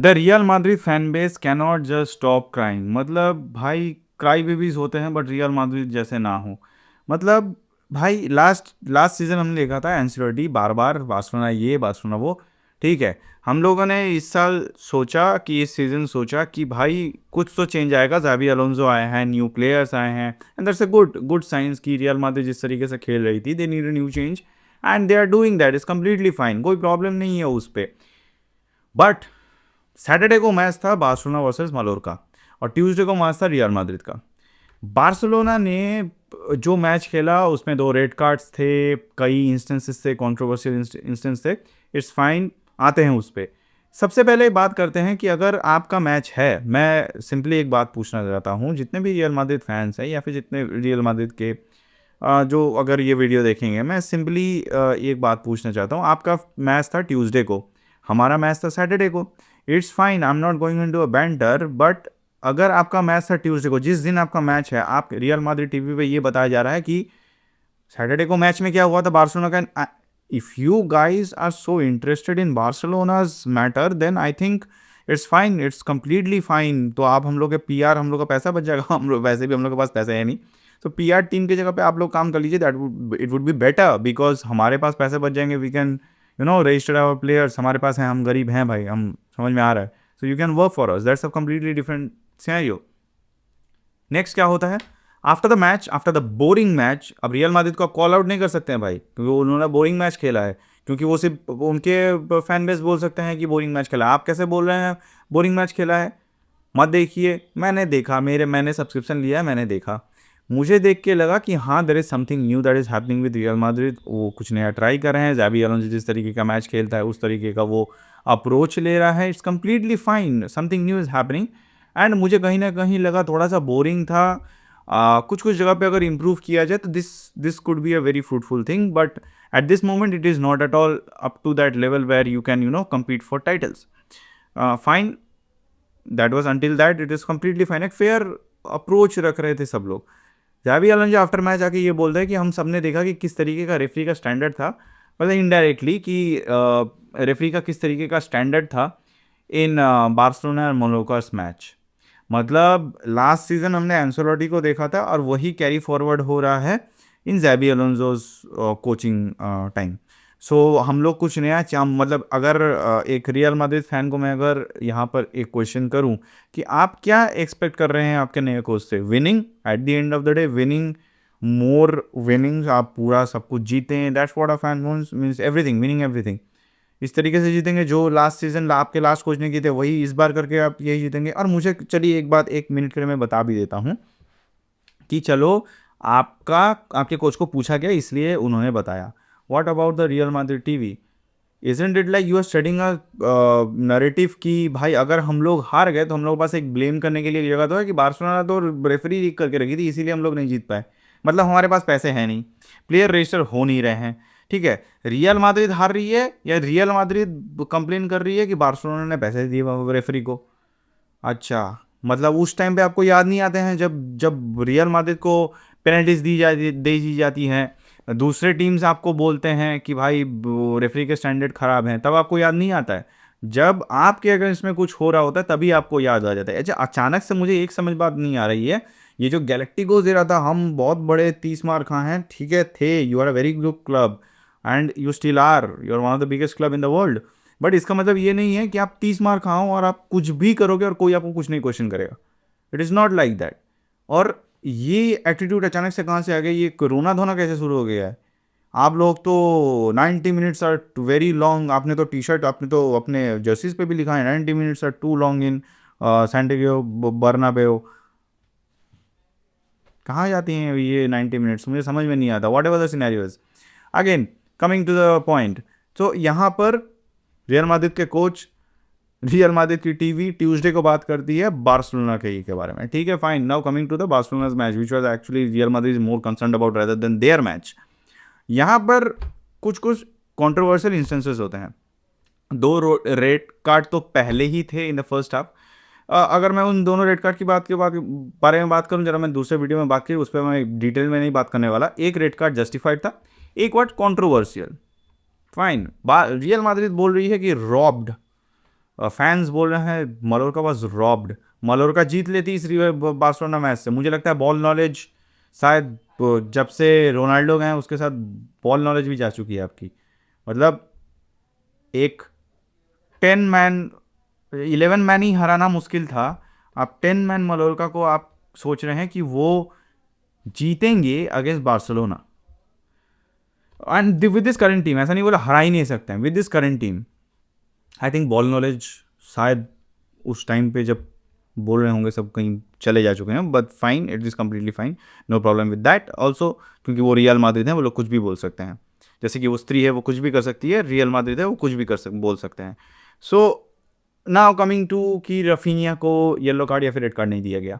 The real Madrid fan base cannot just stop crying. मतलब भाई cry babies होते हैं बट रियल माद्रिद जैसे ना हो। मतलब भाई लास्ट लास्ट सीजन हमने देखा था एंसिलोटी बार बार बार्सिलोना ये बार्सिलोना वो। ठीक है, हम लोगों ने इस साल सोचा कि इस सीजन सोचा कि भाई कुछ तो चेंज आएगा। ज़ाबी अलोंसो आए हैं, न्यू प्लेयर्स आए हैं and that's a good good science की रियल माद्रिद जिस तरीके से खेल रही थी they need a new change and they are doing that is completely fine, कोई प्रॉब्लम नहीं है उस पर। बट सैटरडे को मैच था बार्सिलोना वर्सेस मालोर्का और ट्यूसडे को मैच था रियल मैड्रिड का। बार्सिलोना ने जो मैच खेला उसमें 2 रेड कार्ड्स थे, कई इंस्टेंसेस थे, कंट्रोवर्शियल इंस्टेंस थे। इट्स फाइन, आते हैं उस पर। सबसे पहले बात करते हैं कि अगर आपका मैच है, मैं सिंपली एक बात पूछना चाहता हूँ जितने भी रियल मैड्रिड फैंस हैं या फिर जितने रियल मैड्रिड के जो अगर ये वीडियो देखेंगे, मैं सिंपली एक बात पूछना चाहता हूँ। आपका मैच था ट्यूसडे को, हमारा मैच था सैटरडे को। It's fine, I am not going into a banter, but अगर आपका मैच था ट्यूसडे को, जिस दिन आपका मैच है, आप रियल मैड्रिड टीवी पे ये बताया जा रहा है कि सैटरडे को मैच में क्या हुआ था बार्सिलोना का। If you guys are so interested in Barcelona's matter then I think it's fine, it's completely fine. तो आप हम लोग के पीआर, हम लोग का पैसा बच जाएगा। हम लोग वैसे भी हम लोग के पास पैसा है नहीं, तो पीआर टीम की जगह पे आप लोग काम कर लीजिए। That would it would be better because हमारे पास पैसे बच जाएंगे। We can register our players, हमारे पास हैं, हम गरीब हैं भाई, हम समझ में आ रहा है। So you can work for us, that's a completely different scenario. Next क्या होता है after the match, after the boring match. अब रियल मैड्रिड को आप कॉल आउट नहीं कर सकते हैं भाई, क्योंकि उन्होंने बोरिंग मैच खेला है, क्योंकि वो सिर्फ उनके फैन बेस बोल सकते हैं कि बोरिंग मैच खेला है। आप कैसे बोल रहे हैं बोरिंग मैच खेला है? मत देखिए, मैंने देखा, मैंने सब्सक्रिप्शन लिया है, मैंने देखा, मुझे देख के लगा कि हाँ there is something new that is happening with Real Madrid. वो कुछ नया ट्राई कर रहे हैं। ज़ाबी अलोंसो जिस तरीके का मैच खेलता है उस तरीके का वो अप्रोच ले रहा है। It's completely fine, something new is happening. And मुझे कहीं ना कहीं लगा थोड़ा सा बोरिंग था। कुछ कुछ जगह पे अगर इम्प्रूव किया जाए तो this this could be a very fruitful thing, but at this moment it is not at all up to that level where you can compete for titles. Fine, that was until that it is completely fine. एक fair approach रख रहे थे सब लोग। ज़ाबी Alonso after match आके ये बोल रहे हैं कि हम सब ने देखा कि किस तरीके का रेफरी का स्टैंडर्ड था, मतलब इनडायरेक्टली कि रेफरी का किस तरीके का स्टैंडर्ड था इन बार्सिलोना और मोनाकोस मैच। मतलब लास्ट सीजन हमने एंसेलोटी को देखा था और वही कैरी फॉरवर्ड हो रहा है इन ज़ाबी अलोंसोज कोचिंग टाइम। सो हम लोग कुछ नया मतलब अगर एक रियल मैड्रिड फैन को मैं अगर यहाँ पर एक क्वेश्चन करूँ कि आप क्या एक्सपेक्ट कर रहे हैं आपके नए कोच से? Winning, at the end of the day winning, more winnings, आप पूरा सब कुछ जीतें। That's what a fan wants, means everything, winning everything. इस तरीके से जीतेंगे जो लास्ट सीजन आपके लास्ट कोच ने किए थे वही इस बार करके आप यही जीतेंगे। और मुझे चलिए एक बात 1 मिनट के लिए मैं बता भी देता हूँ कि चलो आपका आपके कोच को पूछा गया इसलिए उन्होंने बताया। What about the Real Madrid TV? Isn't it like you are studying a narrative कि भाई अगर हम लोग हार गए तो हम लोग के पास एक ब्लेम करने के लिए जगह तो है कि बार्सिलोना तो रेफरी लीक करके रखी थी इसीलिए हम लोग नहीं जीत पाए। मतलब हमारे पास पैसे हैं नहीं, प्लेयर रजिस्टर हो नहीं रहे हैं। ठीक है, रियल मैड्रिड हार रही है या रियल मैड्रिड कंप्लेन कर रही है कि बार्सिलोना ने पैसे दिए रेफरी को? अच्छा, मतलब उस टाइम पे आपको याद नहीं आते हैं जब जब रियल मैड्रिड को पेनल्टीज दी जाती हैं, दूसरे टीम्स आपको बोलते हैं कि भाई रेफरी के स्टैंडर्ड खराब हैं, तब आपको याद नहीं आता है। जब आपके अगर इसमें कुछ हो रहा होता है तभी आपको याद आ जाता है। अच्छा, अचानक से मुझे एक समझ बात नहीं आ रही है, ये जो गैलेक्टिकोस दे रहा था हम बहुत बड़े 30 मार खा हैं, ठीक है, थे, you are a very good club and you still are, you are one of the biggest club in the world. But इसका मतलब ये नहीं है कि आप 30 मार खाओ और आप कुछ भी करोगे और कोई आपको कुछ नहीं क्वेश्चन करेगा। It is not like that. और ये एटीट्यूड अचानक से कहाँ से आ गया? ये कोरोना धोना कैसे शुरू हो गया है? आप लोग तो 90 मिनट्स आर वेरी लॉन्ग, आपने तो टी शर्ट, आपने तो अपने जर्सीज पे भी लिखा है 90 minutes are too long in Santiago Bernabeu. कहाँ जाती हैं ये 90 मिनट्स? मुझे समझ में नहीं आता। Whatever the scenarios, again coming to the point. तो यहाँ पर रियल मैड्रिड के कोच, रियल मैड्रिड की टीवी ट्यूसडे को बात करती है बार्सिलोना के बारे में। ठीक है, fine. Now coming to the Barcelona's match which was actually Real Madrid is more concerned about rather than their match. यहाँ पर कुछ कुछ कंट्रोवर्शियल इंस्टेंसेस होते हैं। 2 रेड कार्ड तो पहले ही थे इन द फर्स्ट हाफ। अगर मैं उन दोनों रेड कार्ड की बारे में बात करूं, जरा मैं दूसरे वीडियो में बात की, उस पर मैं डिटेल में नहीं बात करने वाला। एक रेड कार्ड जस्टिफाइड था, एक word controversial. Fine, real Madrid बोल रही है कि रॉब्ड, फैंस बोल रहे हैं मलोरका वाज रॉब्ड, मलोरका जीत लेती इस बार्सिलोना मैच से। मुझे लगता है बॉल नॉलेज शायद जब से रोनाल्डो गए हैं उसके साथ बॉल नॉलेज भी जा चुकी है आपकी। मतलब एक 10 मैन 11 मैन ही हराना मुश्किल था, आप 10 मैन मलोरका को आप सोच रहे हैं कि वो जीतेंगे against Barcelona. And with this current team, ऐसा नहीं बोला हरा ही नहीं सकते हैं, with this current team I think ball knowledge शायद उस टाइम पे जब बोल रहे होंगे सब कहीं चले जा चुके हैं, but fine, it is completely fine, no problem with that also, क्योंकि वो रियल माद्रिद हैं, वो लोग कुछ भी बोल सकते हैं। जैसे कि वो स्त्री है वो कुछ भी कर सकती है, रियल माद्रिद है वो कुछ भी बोल सकते हैं। सो नाउ कमिंग टू कि रफीनिया को येलो कार्ड या फिर रेड कार्ड नहीं दिया गया,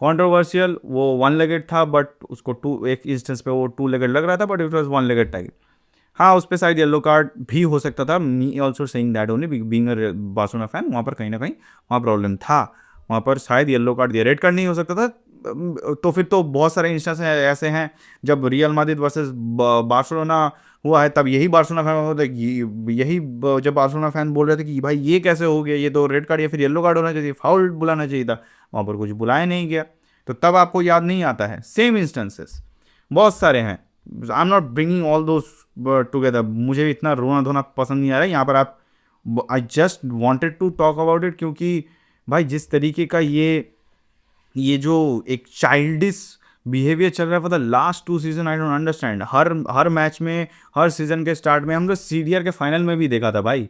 कंट्रोवर्शियल, वो 1 लेगेड था बट उसको एक इंस्टेंस पे वो 2 लेगेड लग रहा था, but it was 1 legged type. हाँ, उस पर शायद येलो कार्ड भी हो सकता था, me also saying that only being a Barcelona fan, वहाँ पर कहीं ना कहीं वहाँ प्रॉब्लम था, वहाँ पर शायद येलो कार्ड दिया, रेड कार्ड नहीं हो सकता था। तो फिर तो बहुत सारे इंस्टेंस ऐसे हैं जब रियल माद्रिद वर्सेस बार्सिलोना हुआ है, तब यही बार्सिलोना फैन होता है, यही जब बार्सिलोना फैन बोल रहे थे कि भाई ये कैसे हो गया, ये तो रेड कार्ड या फिर येलो कार्ड होना चाहिए, फाउल बुलाना चाहिए था, वहाँ पर कुछ बुलाया नहीं गया, तो तब आपको याद नहीं आता है। सेम इंस्टेंसेस बहुत सारे हैं, आई am not bringing all those together, मुझे इतना रोना धोना पसंद नहीं आ रहा है यहाँ पर। आप I just wanted to talk about it, क्योंकि भाई जिस तरीके का ये जो एक चाइल्डिश बिहेवियर चल रहा है for the last 2 season, I don't understand. Her match में, हर सीजन के स्टार्ट में, हम लोग CDR के फाइनल में भी देखा था भाई,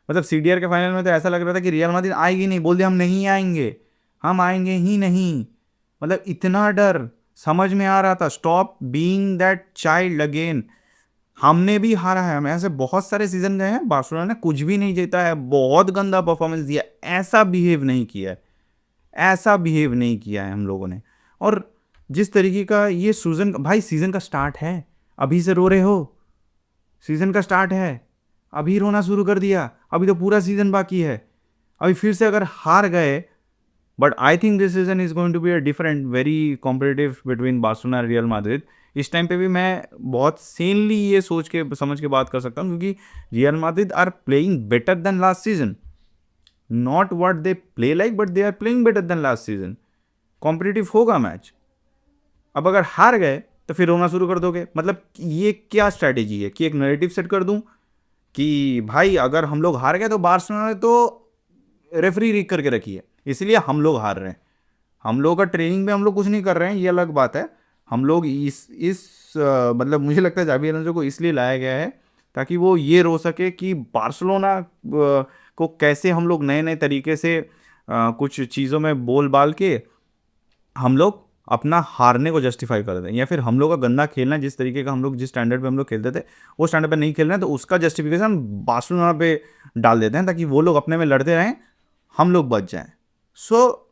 मतलब CDR के फाइनल में तो ऐसा लग रहा था कि रियल माद्रिद आएगी नहीं, बोल दिया हम नहीं आएंगे, हम आएंगे ही नहीं, मतलब इतना डर समझ में आ रहा था। Stop being that child again. हमने भी हारा है, हम ऐसे बहुत सारे सीजन गए हैं बार्सिलोना ने कुछ भी नहीं जीता है, बहुत गंदा परफॉर्मेंस दिया, ऐसा बिहेव नहीं किया है, ऐसा बिहेव नहीं किया है हम लोगों ने। और जिस तरीके का ये सीजन, भाई सीजन का स्टार्ट है, अभी से रो रहे हो, सीजन का स्टार्ट है अभी रोना शुरू कर दिया, अभी तो पूरा सीजन बाकी है, अभी फिर से अगर हार गए, but I think this season is going to be a different, very competitive between Barcelona और रियल माद्रिद। इस टाइम पे भी मैं बहुत सेनली ये सोच के समझ के बात कर सकता हूँ, क्योंकि real Madrid are playing better than last season, not what they play like, but they are playing better than last season. Competitive होगा मैच। अब अगर हार गए तो फिर रोना शुरू कर दोगे, मतलब ये क्या स्ट्रैटेजी है कि एक नैरेटिव सेट कर दूं कि भाई अगर हम लोग हार गए तो बार्सिलोना ने तो रेफरी रीक करके रखी है इसलिए हम लोग हार रहे हैं। हम लोग का ट्रेनिंग में हम लोग कुछ नहीं कर रहे हैं, ये अलग बात है। हम लोग मतलब मुझे लगता है जावी अलोंसो को इसलिए लाया गया है ताकि वो ये रो सके कि बार्सिलोना को कैसे हम लोग नए नए तरीके से कुछ चीज़ों में बोल बाल के हम लोग अपना हारने को जस्टिफाई कर दें, या फिर हम लोग का गंदा खेलना, जिस तरीके का हम लोग जिस स्टैंडर्ड पे हम लोग खेलते थे वो स्टैंडर्ड पे नहीं खेल रहे हैं, तो उसका जस्टिफिकेशन हम बार्सिलोना पे डाल देते हैं ताकि वो लोग अपने में लड़ते रहें, हम लोग बच जाएं। सो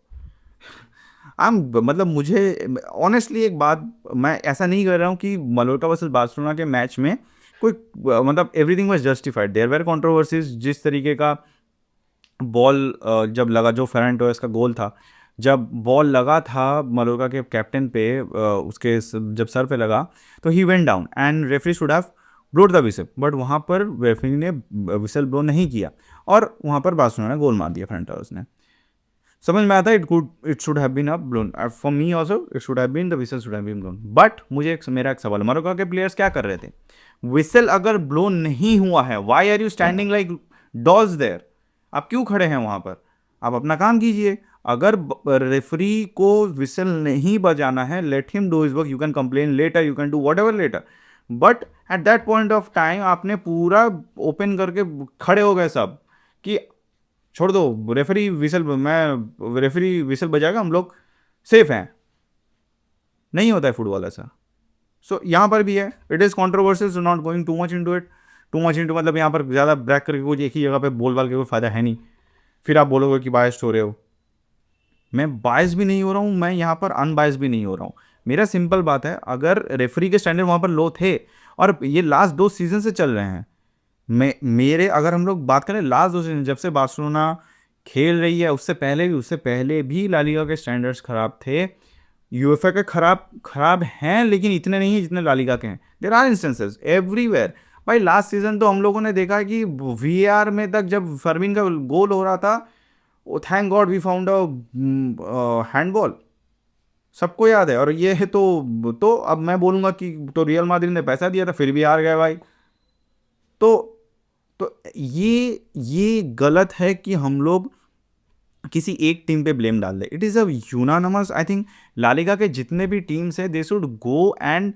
मतलब मुझे ऑनेस्टली एक बात, मैं ऐसा नहीं कर रहा हूँ कि मलोर्का वर्सेस बार्सिलोना के मैच में कोई मतलब everything was justified, there were controversies. जिस तरीके का बॉल जब लगा, जो फेरन टोरेस का गोल था, जब बॉल लगा था मलोर्का के कैप्टन पे, उसके जब सर पे लगा तो ही went down and referee should have blowed the whistle, but वहाँ पर रेफरी ने विसल ब्लो नहीं किया और वहाँ पर बार्सिलोना ने गोल मार दिया फेरन टोरेस ने। समझ में आता है, it should have been a blown for me also, it should have been the whistle should have been blown. But मेरा एक सवाल, मरोक्को के प्लेयर्स क्या कर रहे थे? विसल अगर ब्लोन नहीं हुआ है, why are you standing like dolls there? आप क्यों खड़े हैं वहां पर? आप अपना काम कीजिए। अगर रेफरी को विसल नहीं बजाना है, let him do his work, you can complain later, you can do whatever later, but at that point of time आपने पूरा ओपन करके खड़े हो गए सब कि छोड़ दो, रेफरी विसल बजाएगा, हम लोग सेफ हैं। नहीं होता है फुटबॉल ऐसा। सो यहाँ पर भी है, it is controversial, so not going too much into it. Too much into मतलब यहाँ पर ज़्यादा ब्रैक करके कुछ एक ही जगह पे बोल बाल के कोई फायदा है नहीं, फिर आप बोलोगे कि बायस्ड हो रहे हो। मैं बायस भी नहीं हो रहा हूँ, मैं यहाँ पर अनबायस भी नहीं हो रहा हूँ। मेरा सिंपल बात है, अगर रेफरी के स्टैंडर्ड वहाँ पर लो थे, और ये लास्ट 2 सीजन से चल रहे हैं, मेरे अगर हम लोग बात करें लास्ट 2 सीजन जब से बार्सिलोना खेल रही है, उससे पहले भी ला लीगा के स्टैंडर्ड्स खराब थे। यूएफए के खराब हैं, लेकिन इतने नहीं है जितने ला लीगा के हैं। There are instances everywhere. भाई लास्ट सीजन तो हम लोगों ने देखा कि वीआर में तक जब फर्मिन का गोल हो रहा था, oh thank God we found a handball, सबको याद है। और ये है तो अब मैं बोलूंगा कि तो रियल माद्रिद ने पैसा दिया था फिर भी हार गए भाई। तो तो ये गलत है कि हम लोग किसी एक टीम पे ब्लेम डाल दे। It is a unanimous, I think LaLiga के जितने भी टीम्स हैं they should go and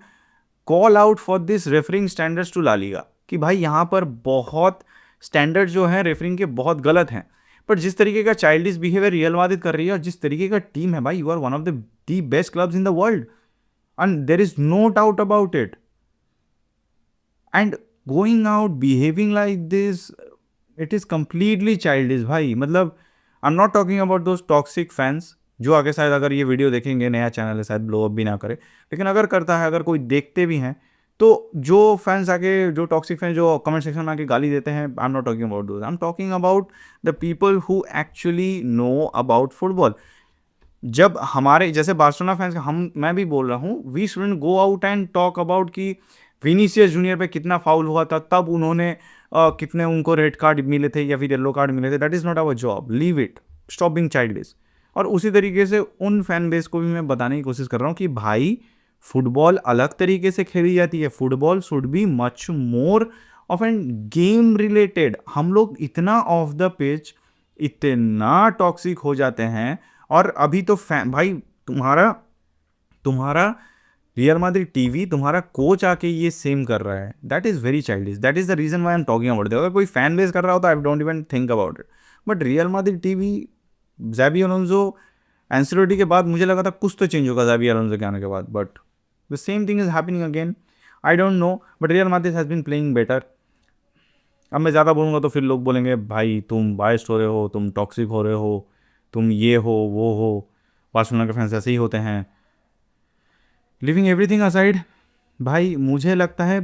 call out for this refereeing standards to LaLiga, कि भाई यहाँ पर बहुत स्टैंडर्ड जो हैं रेफरिंग के बहुत गलत हैं। पर जिस तरीके का चाइल्डिश बिहेवियर रियल माद्रिद कर रही है और जिस तरीके का टीम है भाई, you are one of the best clubs in the world and there is no doubt about it. And going out behaving like this, it is completely childish भाई। मतलब I am not talking about those toxic fans जो आगे शायद अगर ये video देखेंगे, नया channel है शायद ब्लो अप भी ना करे, लेकिन अगर करता है, अगर कोई देखते भी हैं, तो जो फैंस आके, जो टॉक्सिक फैंस जो कमेंट सेक्शन में आके गाली देते हैं, आई am not talking about those, I am talking about the people who actually know about football. जब हमारे जैसे बार्सिलोना फैंस, हम मैं भी बोल रहा हूँ, we shouldn't go out and talk about कि विनीसियस जूनियर पे कितना फाउल हुआ था, तब उन्होंने कितने उनको रेड कार्ड मिले थे या फिर येलो कार्ड मिले थे। That is not our job, leave it, stop being childish. और उसी तरीके से उन फैन बेस को भी मैं बताने की कोशिश कर रहा हूँ कि भाई फुटबॉल अलग तरीके से खेली जाती है, football should be much more of an game related. हम लोग इतना ऑफ द पिच, इतना टॉक्सिक हो जाते हैं। और अभी तो भाई तुम्हारा तुम्हारा रियल माद्रिद टीवी, तुम्हारा कोच आके ये सेम कर रहा है, that is very childish. That is the reason why I am talking about. अगर कोई फैन बेस कर रहा होता I don't even think about it, but real Madrid TV, ज़ाबी Alonso, Ancelotti के बाद मुझे लगा था कुछ तो चेंज होगा ज़ाबी अलोंसो के आने के बाद, but the same thing is happening again. I don't know, but real Madrid has been playing better. अब मैं ज़्यादा बोलूँगा तो फिर लोग बोलेंगे भाई तुम बायस्ड हो रहे हो, तुम टॉक्सिक हो रहे हो, तुम ये हो वो हो, बार्सिलोना के फैंस ऐसे ही होते हैं। लिविंग एवरीथिंग असाइड, भाई मुझे लगता है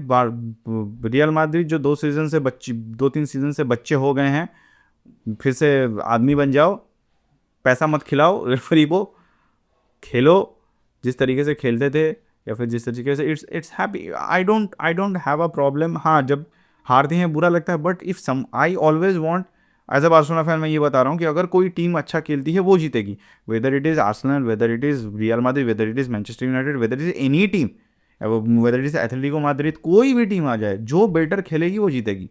रियल माद्रिद जो 2-3 सीज़न से बच्चे हो गए हैं, फिर से आदमी बन जाओ, पैसा मत खिलाओ रेफरी को, खेलो जिस तरीके से खेलते थे, या फिर जिस तरीके से it's happy. I don't have a problem. हाँ, जब हारते हैं बुरा लगता है, but if some I always want, as a Barcelona fan मैं ये बता रहा हूँ कि अगर कोई टीम अच्छा खेलती है वो जीतेगी, whether it is Arsenal, whether it is real Madrid, whether it is Manchester United, whether it is any team, whether it is Atletico Madrid, कोई भी टीम आ जाए जो बेटर खेलेगी वो जीतेगी।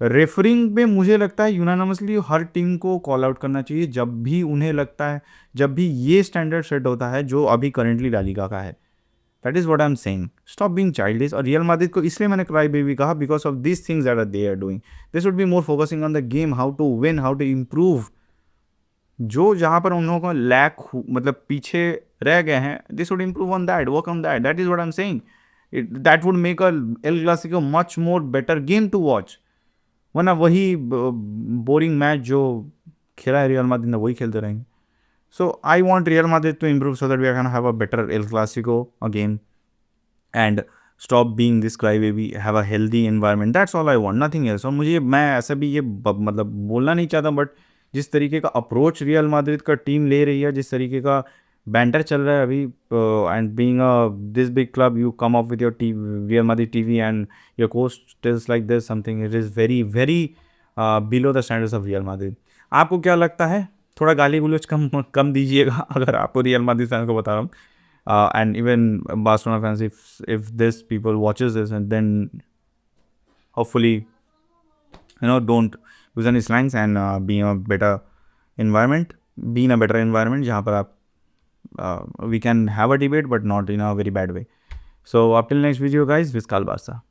रेफरिंग में मुझे लगता है यूनानिमसली हर टीम को कॉल आउट करना चाहिए जब भी उन्हें लगता है, जब भी ये स्टैंडर्ड सेट होता है जो अभी करेंटली ला लीगा का है। That is what I am saying, stop being childish. और रियल माद्रिद को इसलिए मैंने क्राई बेबी कहा because of this things that are they are doing. They should be more focusing on the game, how to win, how to improve. जो जहाँ पर उन लोगों को लैक मतलब पीछे रह गए हैं, they should improve on that, work on that. That is what I am saying. That would make a El Clasico much more better game to watch. वरना वही बोरिंग मैच जो खेला है रियल माद्रिद ने वही खेलते रहेंगे। So I want Real Madrid to improve so that we can have a better El Clasico again and stop being this cry baby, have a healthy environment, that's all I want, nothing else. और मुझे, मैं ऐसा भी ये मतलब बोलना नहीं चाहता, बट जिस तरीके का अप्रोच रियल माद्रिद का टीम ले रही है, जिस तरीके का बैंटर चल रहा है अभी, and being a this big club you come up with your real Madrid TV and your coach tells like this something, it is very very below the standards of real Madrid. आपको क्या लगता है? थोड़ा गाली गलौज कम कम दीजिएगा अगर आपको रियल माद्रिद फैन को बता रहा हूँ, and even Barcelona fans, if this people watches this, and then hopefully don't use any slangs and be in a better environment, जहाँ पर आप we can have a debate but not in a very bad way. So up till next video guys, Viscal Barca.